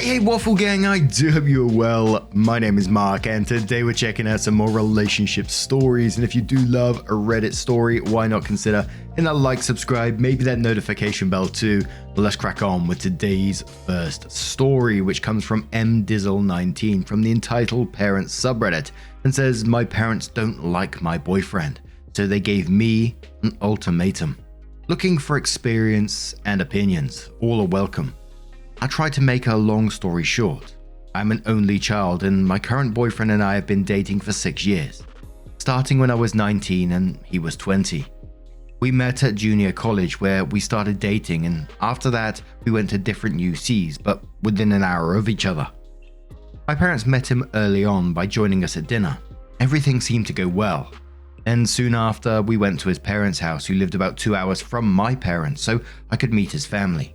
Hey Waffle Gang, I do hope you're well. My name is Mark and today we're checking out some more relationship stories, and if you do love a Reddit story, why not consider hitting that like, subscribe, maybe that notification bell too. But let's crack on with today's first story, which comes from mdizzle19 from the Entitled Parents subreddit and says, "My parents don't like my boyfriend, so they gave me an ultimatum. Looking for experience and opinions, all are welcome. I tried to make a long story short. I'm an only child and my current boyfriend and I have been dating for 6 years, starting when I was 19 and he was 20. We met at junior college where we started dating, and after that we went to different UCs but within an hour of each other. My parents met him early on by joining us at dinner. Everything seemed to go well. And soon after we went to his parents' house, who lived about 2 hours from my parents, so I could meet his family.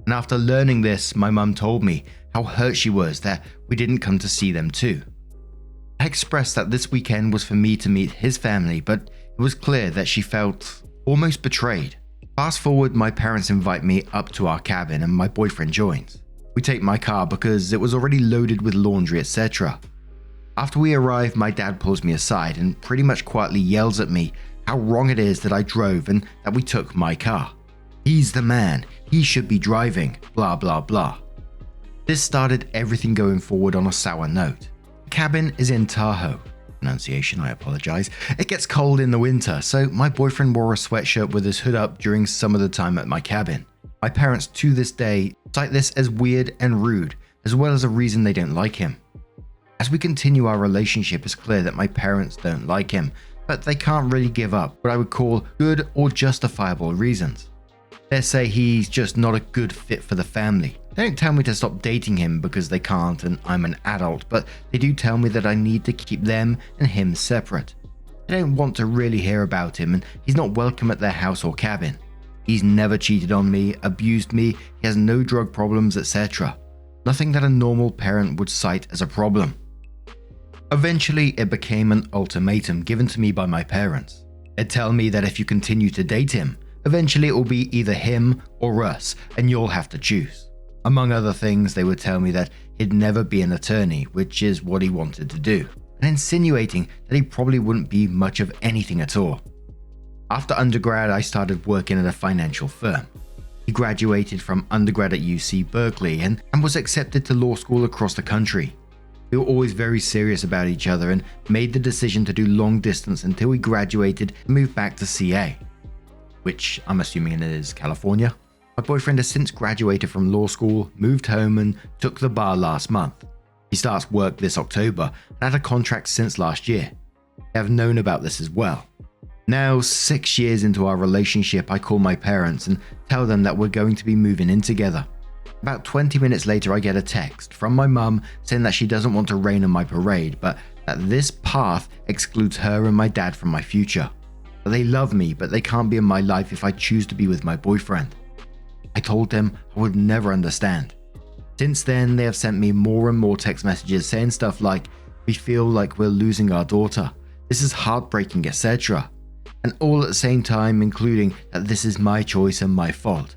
And after learning this, my mum told me how hurt she was that we didn't come to see them too. I expressed that this weekend was for me to meet his family, but it was clear that she felt almost betrayed. Fast forward, my parents invite me up to our cabin and my boyfriend joins. We take my car because it was already loaded with laundry, etc. After we arrive, my dad pulls me aside and pretty much quietly yells at me how wrong it is that I drove and that we took my car. He's the man, he should be driving, blah blah blah. This started everything going forward on a sour note. The cabin is in Tahoe. Pronunciation, I apologize. It gets cold in the winter, so my boyfriend wore a sweatshirt with his hood up during some of the time at my cabin. My parents to this day cite this as weird and rude, as well as a reason they don't like him. As we continue our relationship, it's clear that my parents don't like him, but they can't really give up what I would call good or justifiable reasons. They say he's just not a good fit for the family. They don't tell me to stop dating him because they can't and I'm an adult, but they do tell me that I need to keep them and him separate. They don't want to really hear about him and he's not welcome at their house or cabin. He's never cheated on me, abused me, he has no drug problems, etc. Nothing that a normal parent would cite as a problem. Eventually, it became an ultimatum given to me by my parents. They'd tell me that if you continue to date him, eventually it will be either him or us, and you'll have to choose. Among other things, they would tell me that he'd never be an attorney, which is what he wanted to do, and insinuating that he probably wouldn't be much of anything at all. After undergrad, I started working at a financial firm. He graduated from undergrad at UC Berkeley and was accepted to law school across the country. We were always very serious about each other and made the decision to do long distance until we graduated and moved back to CA, which I'm assuming is California. My boyfriend has since graduated from law school, moved home and took the bar last month. He starts work this October and had a contract since last year. I have known about this as well. Now, 6 years into our relationship, I call my parents and tell them that we're going to be moving in together. About 20 minutes later, I get a text from my mum saying that she doesn't want to rain on my parade, but that this path excludes her and my dad from my future. They love me, but they can't be in my life if I choose to be with my boyfriend. I told them I would never understand. Since then, they have sent me more and more text messages saying stuff like, "We feel like we're losing our daughter. This is heartbreaking, etc." And all at the same time including that this is my choice and my fault.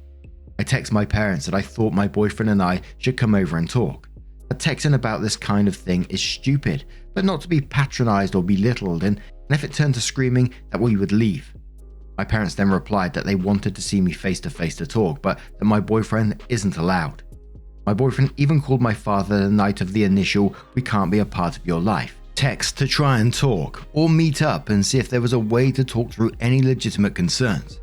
I text my parents that I thought my boyfriend and I should come over and talk. That texting about this kind of thing is stupid, but not to be patronized or belittled, and if it turned to screaming, that we would leave. My parents then replied that they wanted to see me face to face to talk, but that my boyfriend isn't allowed. My boyfriend even called my father the night of the initial "we can't be a part of your life" text to try and talk or meet up and see if there was a way to talk through any legitimate concerns.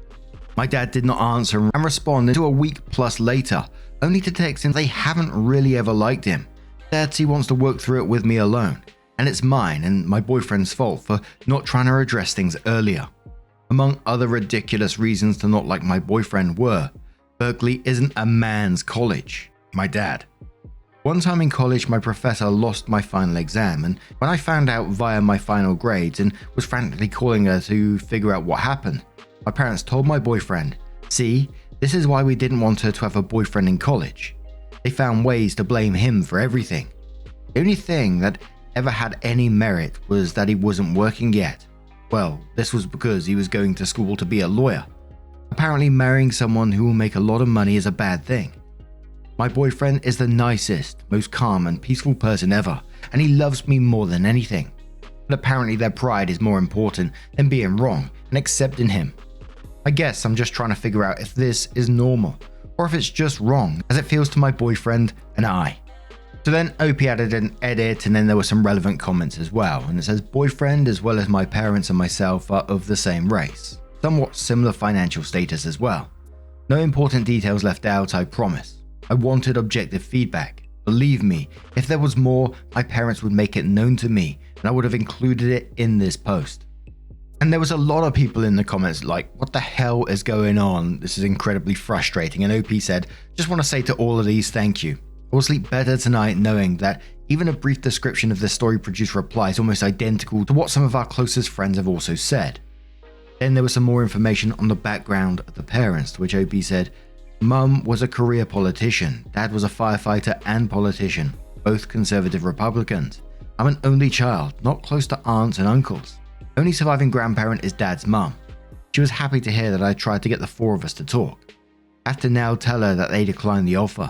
My dad did not answer and respond until a week plus later, only to text him they haven't really ever liked him, that he wants to work through it with me alone, and it's mine and my boyfriend's fault for not trying to address things earlier. Among other ridiculous reasons to not like my boyfriend were, Berkeley isn't a man's college. My dad. One time in college, my professor lost my final exam, and when I found out via my final grades and was frantically calling her to figure out what happened, my parents told my boyfriend, "See, this is why we didn't want her to have a boyfriend in college." They found ways to blame him for everything. The only thing that ever had any merit was that he wasn't working yet. Well, this was because he was going to school to be a lawyer. Apparently marrying someone who will make a lot of money is a bad thing. My boyfriend is the nicest, most calm and peaceful person ever, and he loves me more than anything. But apparently their pride is more important than being wrong and accepting him. I guess I'm just trying to figure out if this is normal, or if it's just wrong, as it feels to my boyfriend and I. So then OP added an edit, and then there were some relevant comments as well, and it says, boyfriend as well as my parents and myself are of the same race, somewhat similar financial status as well. No important details left out, I promise. I wanted objective feedback. Believe me, if there was more, my parents would make it known to me, and I would have included it in this post. And there was a lot of people in the comments like, what the hell is going on? This is incredibly frustrating. And OP said, just want to say to all of these, thank you. I will sleep better tonight knowing that even a brief description of the story produced reply is almost identical to what some of our closest friends have also said. Then there was some more information on the background of the parents, to which OP said, Mum was a career politician, Dad was a firefighter and politician, both conservative Republicans. I'm an only child, not close to aunts and uncles. Only surviving grandparent is Dad's mum. She was happy to hear that I tried to get the four of us to talk. I have to now tell her that they declined the offer.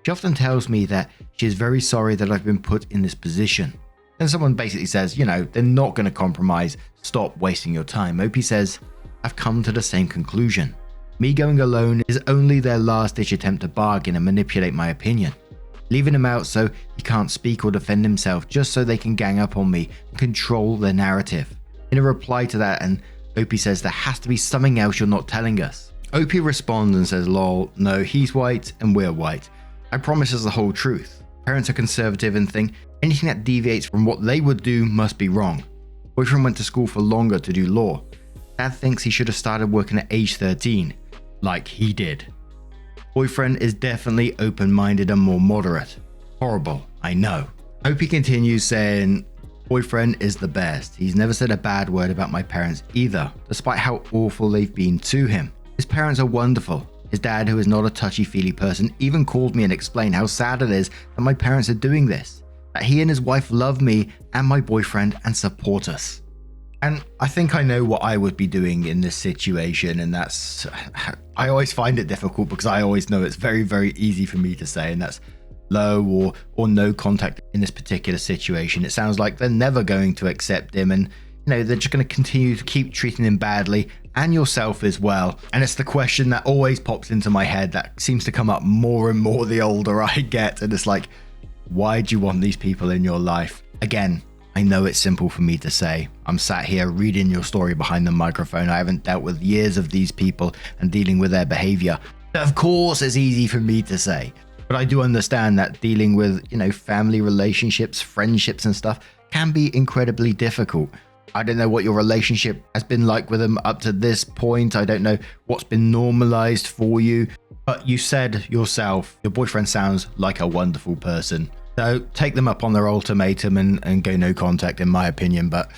She often tells me that she is very sorry that I've been put in this position. Then someone basically says, they're not going to compromise, stop wasting your time. OP says, I've come to the same conclusion. Me going alone is only their last-ditch attempt to bargain and manipulate my opinion. Leaving him out so he can't speak or defend himself just so they can gang up on me and control their narrative. In a reply to that, and OP says there has to be something else you're not telling us. OP responds and says, lol, no, he's white and we're white. I promise it's the whole truth. Parents are conservative and think anything that deviates from what they would do must be wrong. Boyfriend went to school for longer to do law. Dad thinks he should have started working at age 13, like he did. Boyfriend is definitely open-minded and more moderate. Horrible, I know. OP continues saying, boyfriend is the best. He's never said a bad word about my parents either, despite how awful they've been to him. His parents are wonderful. His dad, who is not a touchy-feely person, even called me and explained how sad it is that my parents are doing this, that he and his wife love me and my boyfriend and support us. And I think I know what I would be doing in this situation, and that's, I always find it difficult because I always know it's very, very easy for me to say, and that's low or no contact in this particular situation. It sounds like they're never going to accept him, and they're just going to continue to keep treating him badly, and yourself as well. And it's the question that always pops into my head that seems to come up more and more the older I get, and it's like, why do you want these people in your life? Again, I know it's simple for me to say. I'm sat here reading your story behind the microphone. I haven't dealt with years of these people and dealing with their behavior. Of course, it's easy for me to say, but I do understand that dealing with, family relationships, friendships and stuff can be incredibly difficult. I don't know what your relationship has been like with them up to this point. I don't know what's been normalized for you, but you said yourself, your boyfriend sounds like a wonderful person. So take them up on their ultimatum and go no contact, in my opinion. But,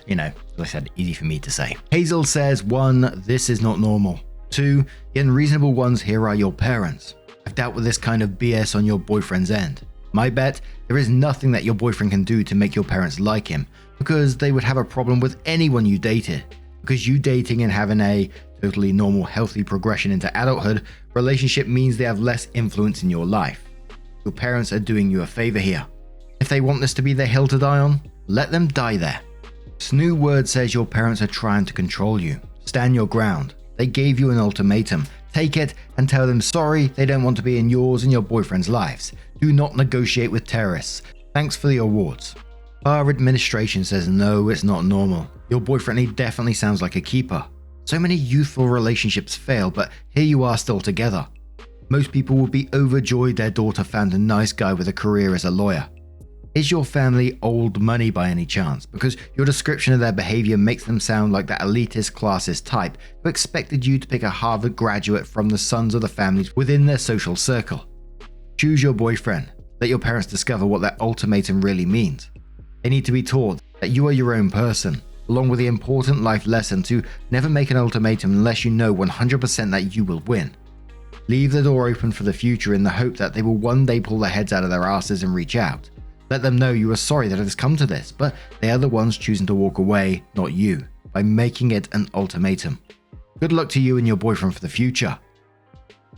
as I said, easy for me to say. Hazel says, 1, this is not normal. 2, the unreasonable ones here are your parents. I've dealt with this kind of BS on your boyfriend's end. My bet, there is nothing that your boyfriend can do to make your parents like him, because they would have a problem with anyone you dated. Because you dating and having a totally normal, healthy progression into adulthood relationship means they have less influence in your life. Your parents are doing you a favor here. If they want this to be their hill to die on, let them die there. Snoo Word says your parents are trying to control you. Stand your ground. They gave you an ultimatum. Take it and tell them sorry, they don't want to be in yours and your boyfriend's lives. Do not negotiate with terrorists. Thanks for the awards. Our administration says no, it's not normal. Your boyfriend, he definitely sounds like a keeper. So many youthful relationships fail, but here you are still together. Most people would be overjoyed their daughter found a nice guy with a career as a lawyer. Is your family old money by any chance? Because your description of their behavior makes them sound like that elitist classist type who expected you to pick a Harvard graduate from the sons of the families within their social circle. Choose your boyfriend. Let your parents discover what that ultimatum really means. They need to be taught that you are your own person, along with the important life lesson to never make an ultimatum unless you know 100% that you will win. Leave the door open for the future in the hope that they will one day pull their heads out of their asses and reach out. Let them know you are sorry that it has come to this, but they are the ones choosing to walk away, not you, by making it an ultimatum. Good luck to you and your boyfriend for the future.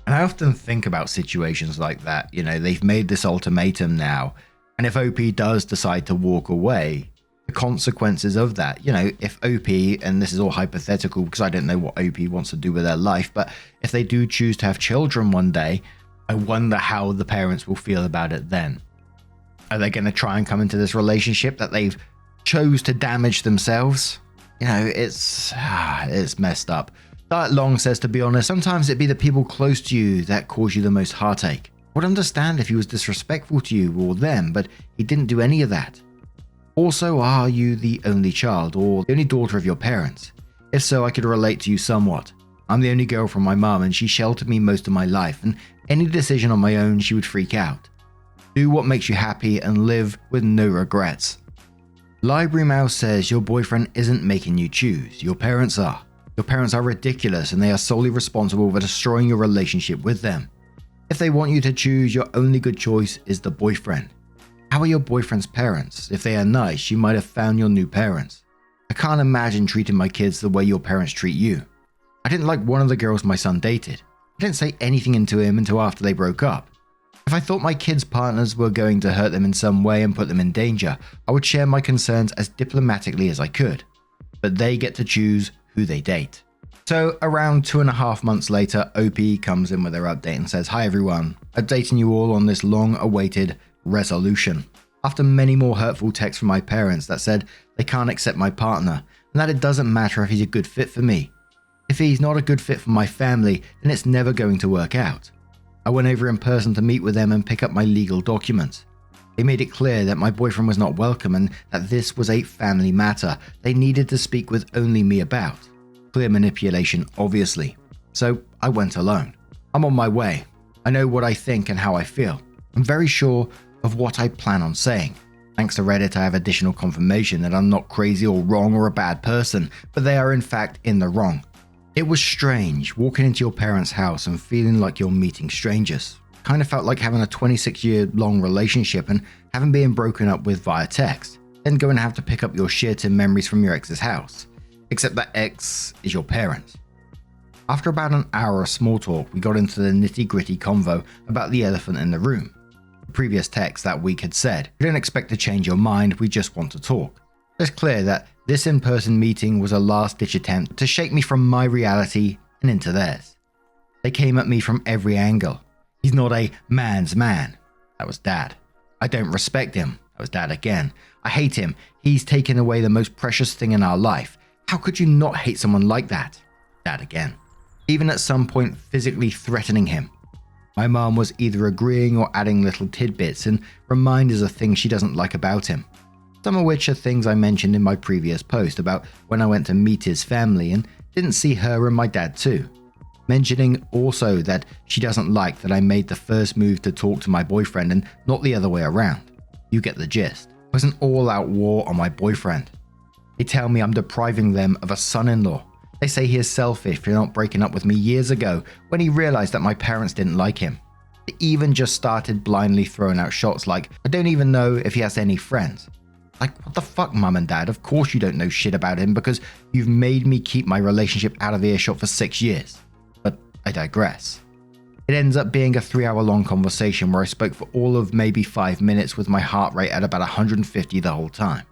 And I often think about situations like that. They've made this ultimatum now. And if OP does decide to walk away, the consequences of that, if OP, and this is all hypothetical because I don't know what OP wants to do with their life, but if they do choose to have children one day, I wonder how the parents will feel about it then. Are they going to try and come into this relationship that they've chose to damage themselves? It's messed up. Diet Long says, to be honest, sometimes it be the people close to you that cause you the most heartache. I would understand if he was disrespectful to you or them, but he didn't do any of that. Also, are you the only child or the only daughter of your parents? If so, I could relate to you somewhat. I'm the only girl from my mum and she sheltered me most of my life, and any decision on my own she would freak out. Do what makes you happy and live with no regrets. Library Mouse says, your boyfriend isn't making you choose, your parents are. Your parents are ridiculous and they are solely responsible for destroying your relationship with them. If they want you to choose, your only good choice is the boyfriend. How are your boyfriend's parents? If they are nice, you might have found your new parents. I can't imagine treating my kids the way your parents treat you. I didn't like one of the girls my son dated. I didn't say anything to him until after they broke up. If I thought my kids' partners were going to hurt them in some way and put them in danger, I would share my concerns as diplomatically as I could. But they get to choose who they date. So around 2.5 months later, OP comes in with their update and says, hi everyone, updating you all on this long-awaited resolution. After many more hurtful texts from my parents that said they can't accept my partner and that it doesn't matter if he's a good fit for me. If he's not a good fit for my family, then it's never going to work out. I went over in person to meet with them and pick up my legal documents. They made it clear that my boyfriend was not welcome and that this was a family matter they needed to speak with only me about. Clear manipulation, obviously. So I went alone. I'm on my way. I know what I think and how I feel. I'm very sure of what I plan on saying. Thanks to Reddit, I have additional confirmation that I'm not crazy or wrong or a bad person, but they are in fact in the wrong. It was strange walking into your parents' house and feeling like you're meeting strangers. Kind of felt like having a 26-year-long relationship and having been broken up with via text, then go and have to pick up your shit and memories from your ex's house. Except that ex is your parent. After about an hour of small talk, we got into the nitty-gritty convo about the elephant in the room. The previous text that week had said, we don't expect to change your mind, we just want to talk. It's clear that this in-person meeting was a last-ditch attempt to shake me from my reality and into theirs. They came at me from every angle. He's not a man's man. That was Dad. I don't respect him. That was Dad again. I hate him. He's taken away the most precious thing in our life. How could you not hate someone like that? Dad again. Even at some point physically threatening him. My mom was either agreeing or adding little tidbits and reminders of things she doesn't like about him. Some of which are things I mentioned in my previous post about when I went to meet his family and didn't see her and my dad too. Mentioning also that she doesn't like that I made the first move to talk to my boyfriend and not the other way around. You get the gist. It was an all-out war on my boyfriend. They tell me I'm depriving them of a son-in-law. They say he is selfish for not breaking up with me years ago when he realized that my parents didn't like him. They even just started blindly throwing out shots like, I don't even know if he has any friends. Like, what the fuck, Mum and Dad? Of course you don't know shit about him because you've made me keep my relationship out of earshot for 6 years. But I digress. It ends up being a 3-hour-long conversation where I spoke for all of maybe 5 minutes with my heart rate at about 150 the whole time.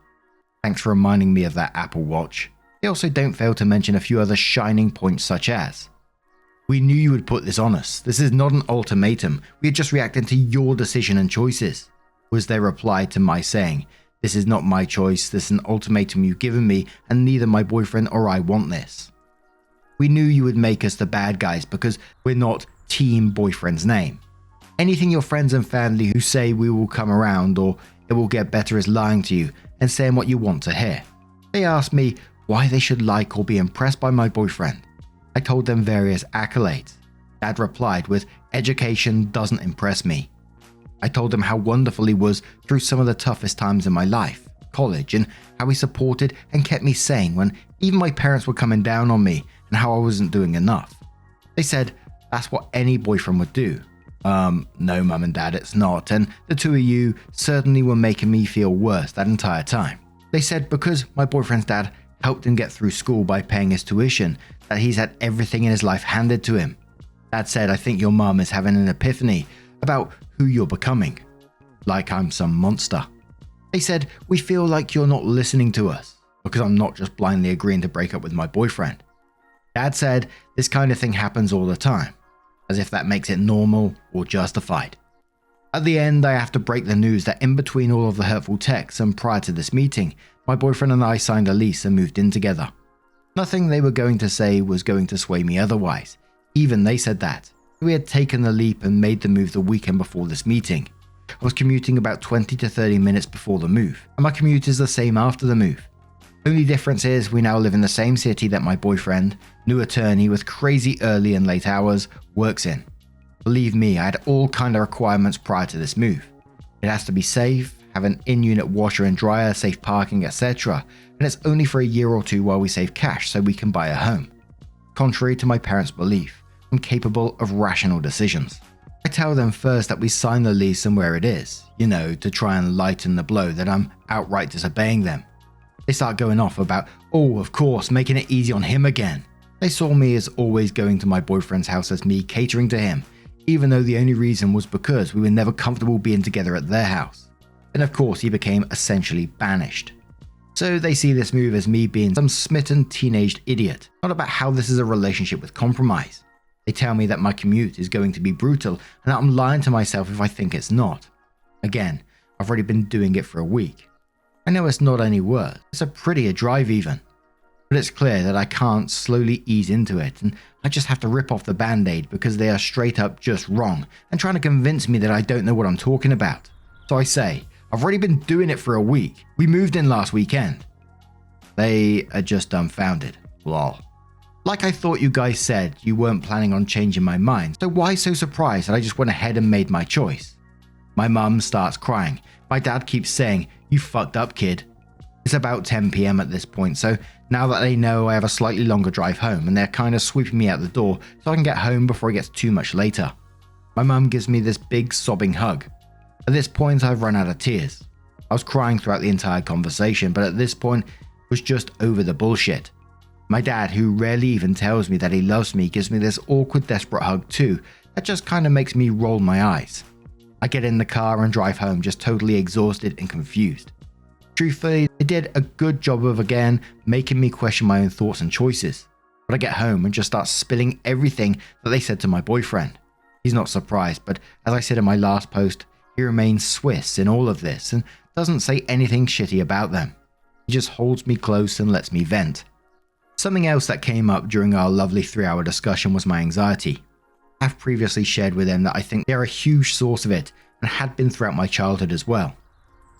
Thanks for reminding me of that Apple Watch. They also don't fail to mention a few other shining points such as, we knew you would put this on us. This is not an ultimatum. We are just reacting to your decision and choices. Was their reply to my saying, this is not my choice, this is an ultimatum you've given me, and neither my boyfriend or I want this. We knew you would make us the bad guys because we're not team boyfriend's name. Anything your friends and family who say we will come around or it will get better is lying to you and saying what you want to hear. They asked me why they should like or be impressed by my boyfriend. I told them various accolades. Dad replied with, education doesn't impress me. I told them how wonderful he was through some of the toughest times in my life, college, and how he supported and kept me sane when even my parents were coming down on me and how I wasn't doing enough. They said, that's what any boyfriend would do. No, Mum and Dad, it's not, and the two of you certainly were making me feel worse that entire time. They said because my boyfriend's dad helped him get through school by paying his tuition, that he's had everything in his life handed to him. Dad said, I think your mum is having an epiphany about who you're becoming. Like I'm some monster. They said, we feel like you're not listening to us because I'm not just blindly agreeing to break up with my boyfriend. Dad said this kind of thing happens all the time, as if that makes it normal or justified. At the end, I have to break the news that in between all of the hurtful texts and prior to this meeting, my boyfriend and I signed a lease and moved in together. Nothing they were going to say was going to sway me otherwise. Even they said that. We had taken the leap and made the move the weekend before this meeting. I was commuting about 20 to 30 minutes before the move, and my commute is the same after the move. Only difference is we now live in the same city that my boyfriend, new attorney with crazy early and late hours, works in. Believe me, I had all kind of requirements prior to this move. It has to be safe, have an in-unit washer and dryer, safe parking, etc. And it's only for a year or two while we save cash so we can buy a home. Contrary to my parents' belief, I'm capable of rational decisions. I tell them first that we sign the lease and where it is, to try and lighten the blow that I'm outright disobeying them. They start going off about, oh, of course, making it easy on him again. They saw me as always going to my boyfriend's house as me catering to him, even though the only reason was because we were never comfortable being together at their house. And of course, he became essentially banished. So they see this move as me being some smitten teenaged idiot, not about how this is a relationship with compromise. They tell me that my commute is going to be brutal and that I'm lying to myself if I think it's not. Again, I've already been doing it for a week. I know it's not any worse, it's a prettier drive even. But it's clear that I can't slowly ease into it and I just have to rip off the band-aid because they are straight up just wrong and trying to convince me that I don't know what I'm talking about. So I say, I've already been doing it for a week. We moved in last weekend. They are just dumbfounded. Lol. Like I thought you guys said, you weren't planning on changing my mind, so why so surprised that I just went ahead and made my choice? My mum starts crying. My dad keeps saying, you fucked up, kid. It's about 10 PM at this point, so now that they know I have a slightly longer drive home and they're kind of sweeping me out the door so I can get home before it gets too much later. My mum gives me this big sobbing hug. At this point, I've run out of tears. I was crying throughout the entire conversation, but at this point, was just over the bullshit. My dad, who rarely even tells me that he loves me, gives me this awkward, desperate hug too that just kind of makes me roll my eyes. I get in the car and drive home just totally exhausted and confused. Truthfully, they did a good job of again making me question my own thoughts and choices. But I get home and just start spilling everything that they said to my boyfriend. He's not surprised, but as I said in my last post, he remains Swiss in all of this and doesn't say anything shitty about them. He just holds me close and lets me vent. Something else that came up during our lovely 3-hour discussion was my anxiety. I have previously shared with them that I think they are a huge source of it and had been throughout my childhood as well.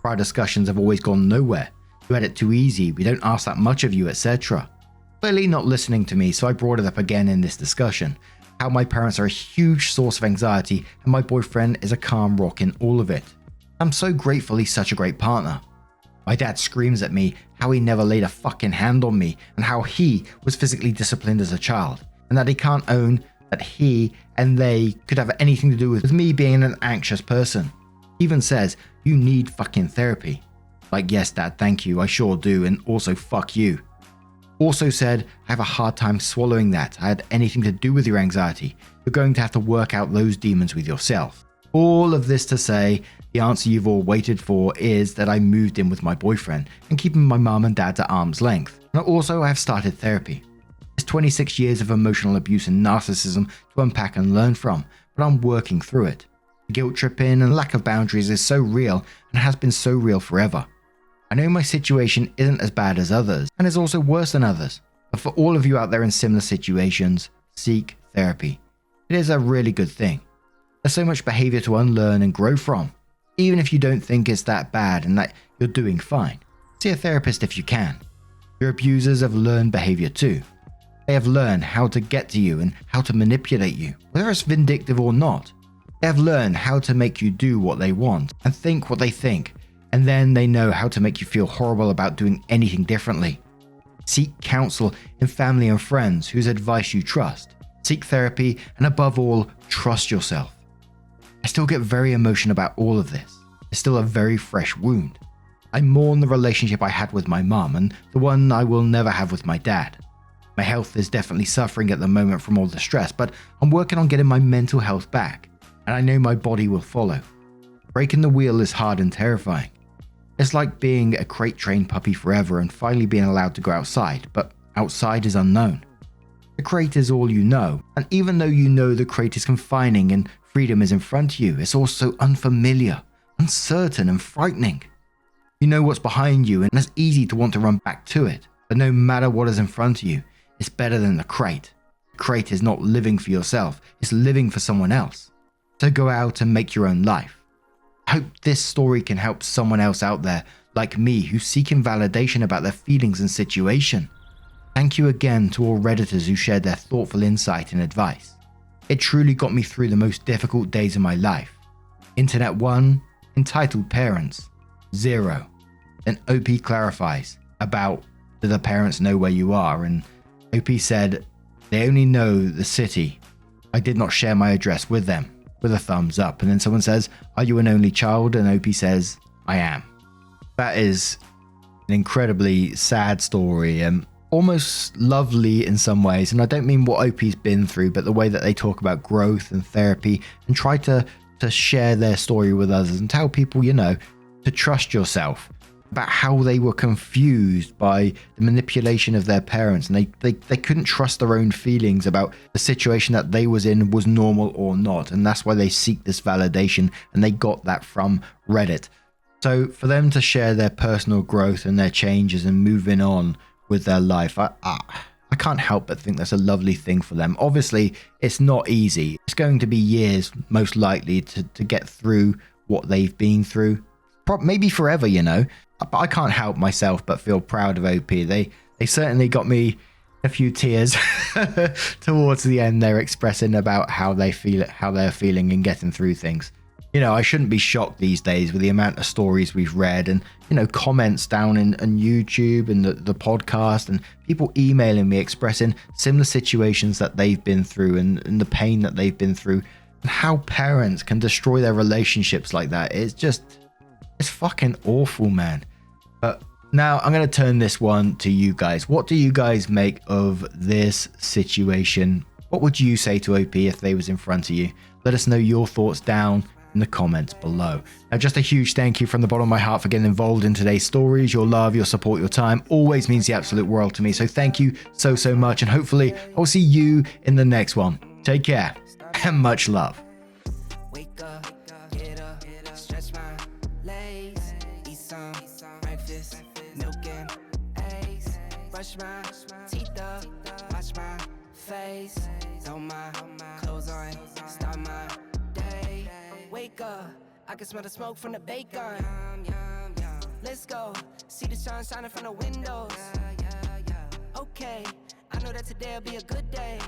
Prior discussions have always gone nowhere. You had it too easy, we don't ask that much of you, etc. Clearly not listening to me, so I brought it up again in this discussion. How my parents are a huge source of anxiety and my boyfriend is a calm rock in all of it. I'm so grateful he's such a great partner. My dad screams at me how he never laid a fucking hand on me and how he was physically disciplined as a child and that he can't own that he and they could have anything to do with me being an anxious person. He even says, you need fucking therapy. Like, yes dad, thank you, I sure do, and also fuck you. Also said, I have a hard time swallowing that I had anything to do with your anxiety. You're going to have to work out those demons with yourself. All of this to say, the answer you've all waited for is that I moved in with my boyfriend and keeping my mum and dad at arm's length. And also I have started therapy. It's 26 years of emotional abuse and narcissism to unpack and learn from, but I'm working through it. The guilt tripping and lack of boundaries is so real and has been so real forever. I know my situation isn't as bad as others and is also worse than others, but for all of you out there in similar situations, seek therapy. It is a really good thing. There's so much behavior to unlearn and grow from. Even if you don't think it's that bad and that you're doing fine, see a therapist if you can. Your abusers have learned behavior too. They have learned how to get to you and how to manipulate you, whether it's vindictive or not. They have learned how to make you do what they want and think what they think, and then they know how to make you feel horrible about doing anything differently. Seek counsel in family and friends whose advice you trust. Seek therapy and above all, trust yourself. I still get very emotional about all of this. It's still a very fresh wound. I mourn the relationship I had with my mum and the one I will never have with my dad. My health is definitely suffering at the moment from all the stress, but I'm working on getting my mental health back, and I know my body will follow. Breaking the wheel is hard and terrifying. It's like being a crate-trained puppy forever and finally being allowed to go outside, but outside is unknown. The crate is all you know, and even though you know the crate is confining and freedom is in front of you, it's also unfamiliar, uncertain and frightening. You know what's behind you and it's easy to want to run back to it, but no matter what is in front of you, it's better than the crate. The crate is not living for yourself, it's living for someone else. So go out and make your own life. I hope this story can help someone else out there like me who's seeking validation about their feelings and situation. Thank you again to all Redditors who shared their thoughtful insight and advice. It truly got me through the most difficult days of my life. Internet 1, entitled Parents. 0. Then OP clarifies about, do the parents know where you are? And OP said, they only know the city. I did not share my address with them, with a thumbs up. And then someone says, are you an only child? And OP says, I am. That is an incredibly sad story and almost lovely in some ways. And I don't mean what OP's been through, but the way that they talk about growth and therapy and try to share their story with others and tell people, to trust yourself, about how they were confused by the manipulation of their parents and they couldn't trust their own feelings about the situation that they was in was normal or not, and that's why they seek this validation, and they got that from Reddit. So for them to share their personal growth and their changes and moving on with their life, I can't help but think that's a lovely thing for them. Obviously it's not easy, it's going to be years most likely to get through what they've been through, maybe forever, but I can't help myself but feel proud of OP. They certainly got me a few tears towards the end. They're expressing about how they feel, how they're feeling and getting through things. I shouldn't be shocked these days with the amount of stories we've read and, comments down in YouTube and the podcast and people emailing me expressing similar situations that they've been through and the pain that they've been through and how parents can destroy their relationships like that. It's fucking awful, man. But now I'm going to turn this one to you guys. What do you guys make of this situation? What would you say to OP if they was in front of you? Let us know your thoughts down in the comments below. Now, just a huge thank you from the bottom of my heart for getting involved in today's stories. Your love, your support, your time always means the absolute world to me. So thank you so much. And hopefully I'll see you in the next one. Take care and much love. Brush my teeth up, wash my face, throw my clothes on, start my day. Wake up, I can smell the smoke from the bacon. Let's go, see the sun shining from the windows. Okay, I know that today'll be a good day.